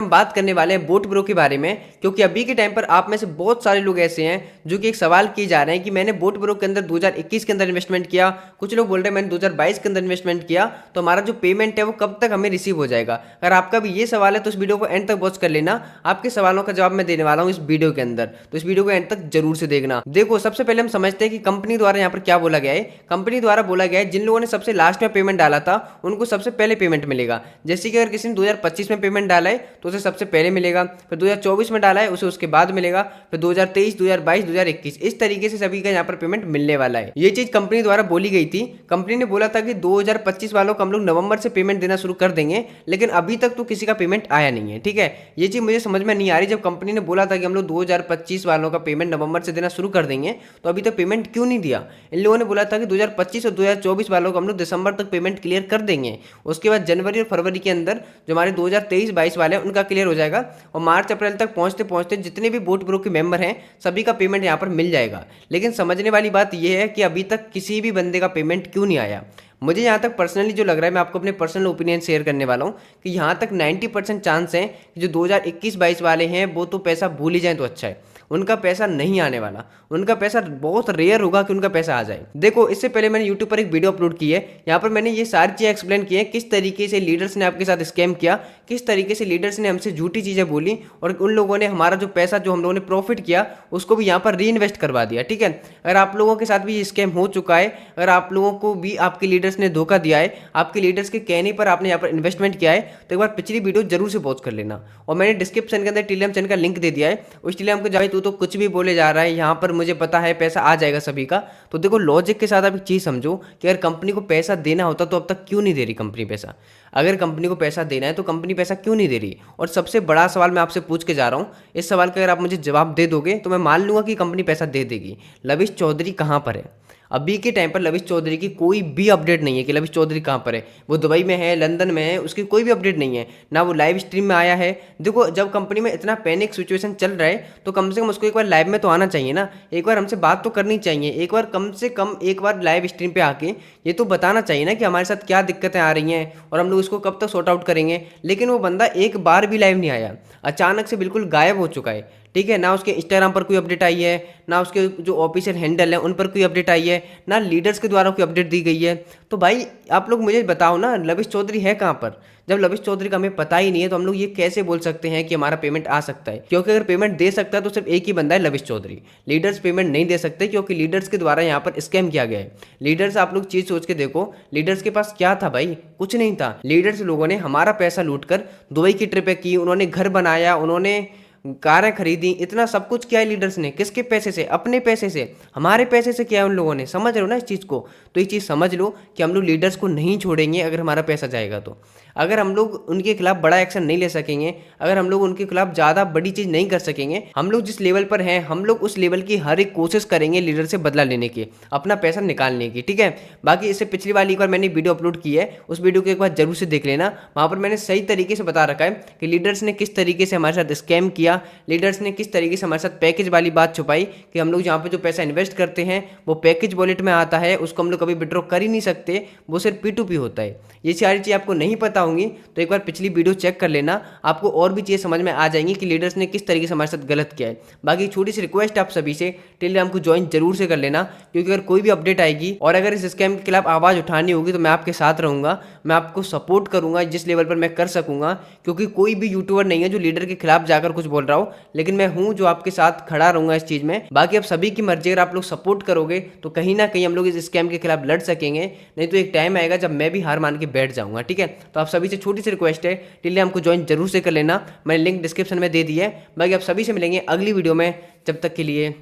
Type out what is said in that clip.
हम बात करने वाले हैं बोट ब्रो के बारे में, क्योंकि अभी के टाइम पर आप में से बहुत सारे लोग ऐसे हैं जो कि एक सवाल किए जा रहे हैं कि मैंने बोट ब्रो के अंदर 2021 के अंदर इन्वेस्टमेंट किया, कुछ लोग बोल रहे हैं मैंने 2022 के अंदर इन्वेस्टमेंट किया, तो हमारा जो पेमेंट है वो कब तक हमें रिसीव हो जाएगा। अगर आपका भी ये सवाल है तो इस वीडियो को एंड तक वॉच कर लेना, आपके सवालों का जवाब मैं देने वाला हूँ इस वीडियो के अंदर, तो इस वीडियो को एंड तक जरूर से देखना। देखो, सबसे पहले हम समझते हैं कि कंपनी द्वारा यहाँ पर क्या बोला गया है। कंपनी द्वारा बोला गया है जिन लोगों ने सबसे लास्ट में पेमेंट डाला था उनको सबसे पहले पेमेंट मिलेगा। जैसे कि अगर किसी ने 2025 में पेमेंट डाला है तो उसे सबसे पहले मिलेगा, फिर 2024 में डाला है उसे उसके बाद मिलेगा, फिर 2023, 2022, 2021 इस तरीके से सभी का यहाँ पर पेमेंट मिलने वाला है। ये चीज कंपनी द्वारा बोली गई थी। कंपनी ने बोला था कि 2025 वालों को हम लोग नवंबर से पेमेंट देना शुरू कर देंगे, लेकिन अभी तक तो किसी का पेमेंट आया नहीं है। ठीक है, ये चीज मुझे समझ में नहीं आ रही। जब कंपनी ने बोला था कि हम लोग 2025 वालों का पेमेंट नवंबर से देना शुरू कर देंगे, तो अभी तक पेमेंट क्यों नहीं दिया। इन लोगों ने बोला था कि 2025 और 2024 वालों को हम लोग दिसंबर तक पेमेंट क्लियर कर देंगे, उसके बाद जनवरी और फरवरी के अंदर जो हमारे 2023-22 वाले हैं उनका क्लियर हो जाएगा, और मार्च अप्रैल तक पहुंचते पहुंचते जितने भी बोट ब्रो के मेंबर हैं सभी का पेमेंट यहां पर मिल जाएगा। लेकिन समझने वाली बात यह है कि अभी तक किसी भी बंदे का पेमेंट क्यों नहीं आया। मुझे यहाँ तक पर्सनली जो लग रहा है, मैं आपको अपने पर्सनल ओपिनियन शेयर करने वाला हूँ कि यहाँ तक 90% चांस है कि जो 2021-22 वाले हैं वो तो पैसा भूल ही जाए तो अच्छा है, उनका पैसा नहीं आने वाला। उनका पैसा बहुत रेयर होगा कि उनका पैसा आ जाए। देखो, इससे पहले मैंने यूट्यूब पर एक वीडियो अपलोड की है, यहाँ पर मैंने ये सारी चीज़ें एक्सप्लेन की है किस तरीके से लीडर्स ने आपके साथ स्कैम किया, किस तरीके से लीडर्स ने हमसे झूठी चीज़ें बोली, और उन लोगों ने हमारा जो पैसा जो हम लोगों ने प्रॉफिट किया उसको भी यहाँ पर री इन्वेस्ट करवा दिया। ठीक है, अगर आप लोगों के साथ भी ये स्कैम हो चुका है, अगर आप लोगों को भी आपके लीडर्स ने धोखा दिया है, आपके लीडर्स के कहने पर आपने यहाँ पर इन्वेस्टमेंट किया है, तो एक बार पिछली वीडियो जरूर से वॉच कर लेना। और मैंने डिस्क्रिप्शन के अंदर टेलीग्राम चैनल का लिंक दे दिया है, उस टेलीग्राम को जाए तो कुछ भी बोले जा रहा है यहाँ पर, मुझे पता है पैसा आ जाएगा सभी का। तो देखो, लॉजिक के साथ आप एक चीज़ समझो कि अगर कंपनी को पैसा देना होता तो अब तक क्यों नहीं दे रही कंपनी पैसा। अगर कंपनी को पैसा देना है तो कंपनी पैसा क्यों नहीं दे रही। और सबसे बड़ा सवाल मैं आपसे पूछ के जा रहा हूँ, इस सवाल का अगर आप मुझे जवाब दे दोगे तो मैं मान लूंगा कि कंपनी पैसा दे देगी। लविश चौधरी कहाँ पर है? अभी के टाइम पर लविश चौधरी की कोई भी अपडेट नहीं है कि लविश चौधरी कहाँ पर है। वो दुबई में है, लंदन में है, उसकी कोई भी अपडेट नहीं है, ना वो लाइव स्ट्रीम में आया है। देखो, जब कंपनी में इतना पैनिक सिचुएशन चल रहा है तो कम से कम उसको एक बार लाइव में तो आना चाहिए ना, एक बार हमसे बात तो करनी चाहिए, एक बार कम से कम एक बार लाइव स्ट्रीम पे आके ये तो बताना चाहिए ना कि हमारे साथ क्या दिक्कतें आ रही हैं और हम लोग इसको कब तक सॉर्ट आउट करेंगे। लेकिन वो बंदा एक बार भी लाइव नहीं आया, अचानक से बिल्कुल गायब हो चुका है। ठीक है, ना उसके इंस्टाग्राम पर कोई अपडेट आई है, ना उसके जो ऑफिशियल हैंडल है उन पर कोई अपडेट आई है, ना लीडर्स के द्वारा कोई अपडेट दी गई है। तो भाई आप लोग मुझे बताओ ना, लविश चौधरी है कहाँ पर? जब लविश चौधरी का हमें पता ही नहीं है तो हम लोग ये कैसे बोल सकते हैं कि हमारा पेमेंट आ सकता है? क्योंकि अगर पेमेंट दे सकता है तो सिर्फ एक ही बंदा है, लविश चौधरी। लीडर्स पेमेंट नहीं दे सकते क्योंकि लीडर्स के द्वारा यहाँ पर स्कैम किया गया है। लीडर्स, आप लोग चीज सोच के देखो, लीडर्स के पास क्या था भाई? कुछ नहीं था। लीडर्स लोगों ने हमारा पैसा लूट कर दुबई की ट्रिपें की, उन्होंने घर बनाया, उन्होंने कारें खरीदी, इतना सब कुछ किया है लीडर्स ने। किसके पैसे से? अपने पैसे से, हमारे पैसे से किया है उन लोगों ने। समझ रहे हो ना इस चीज़ को? तो ये चीज़ समझ लो कि हम लोग लीडर्स को नहीं छोड़ेंगे अगर हमारा पैसा जाएगा तो। अगर हम लोग उनके खिलाफ बड़ा एक्शन नहीं ले सकेंगे, अगर हम लोग उनके खिलाफ ज़्यादा बड़ी चीज़ नहीं कर सकेंगे, हम लोग जिस लेवल पर हैं हम लोग उस लेवल की हर एक कोशिश करेंगे लीडर से बदला लेने की, अपना पैसा निकालने की। ठीक है, बाकी इससे पिछली वाली एक बार मैंने वीडियो अपलोड की है, उस वीडियो को एक बार जरूर से देख लेना। वहाँ पर मैंने सही तरीके से बता रखा है कि लीडर्स ने किस तरीके से हमारे साथ स्कैम किया, लीडर्स ने किस तरीके से हमारे साथ पैकेज वाली बात छुपाई कि हम लोग जहाँ पे जो पैसा इन्वेस्ट करते हैं वो पैकेज वॉलेट में आता है, उसको हम लोग कभी विड्रॉ कर ही नहीं सकते, वो सिर्फ P2P होता है। ये सारी चीज़ आपको नहीं पता होंगी तो एक बार पिछली वीडियो चेक कर लेना, आपको और भी चीज़ें समझ में आ जाएंगी कि लीडर्स ने किस तरीके से हमारे साथ गलत किया है। बाकी छोटी सी रिक्वेस्ट आप सभी से, टेलीग्राम को ज्वाइन जरूर से कर लेना, क्योंकि अगर कोई भी अपडेट आएगी और अगर इस स्कैम के खिलाफ आवाज़ उठानी होगी तो मैं आपके साथ रहूँगा, मैं आपको सपोर्ट करूँगा जिस लेवल पर मैं कर सकूँगा। क्योंकि कोई भी यूट्यूबर नहीं है जो लीडर के खिलाफ जाकर कुछ बोल रहा हो, लेकिन मैं हूँ जो आपके साथ खड़ा रहूँगा इस चीज़ में। बाकी आप सभी की मर्जी, अगर आप लोग सपोर्ट करोगे तो कहीं ना कहीं हम लोग इस स्कैम के खिलाफ लड़ सकेंगे, नहीं तो एक टाइम आएगा जब मैं भी हार मान के बैठ जाऊँगा। ठीक है, तो आप सभी से छोटी सी रिक्वेस्ट है, टेलीग्राम को ज्वाइन जरूर से कर लेना, मैंने लिंक डिस्क्रिप्शन में दे दी है। बाकी आप सभी से मिलेंगे अगली वीडियो में, जब तक के लिए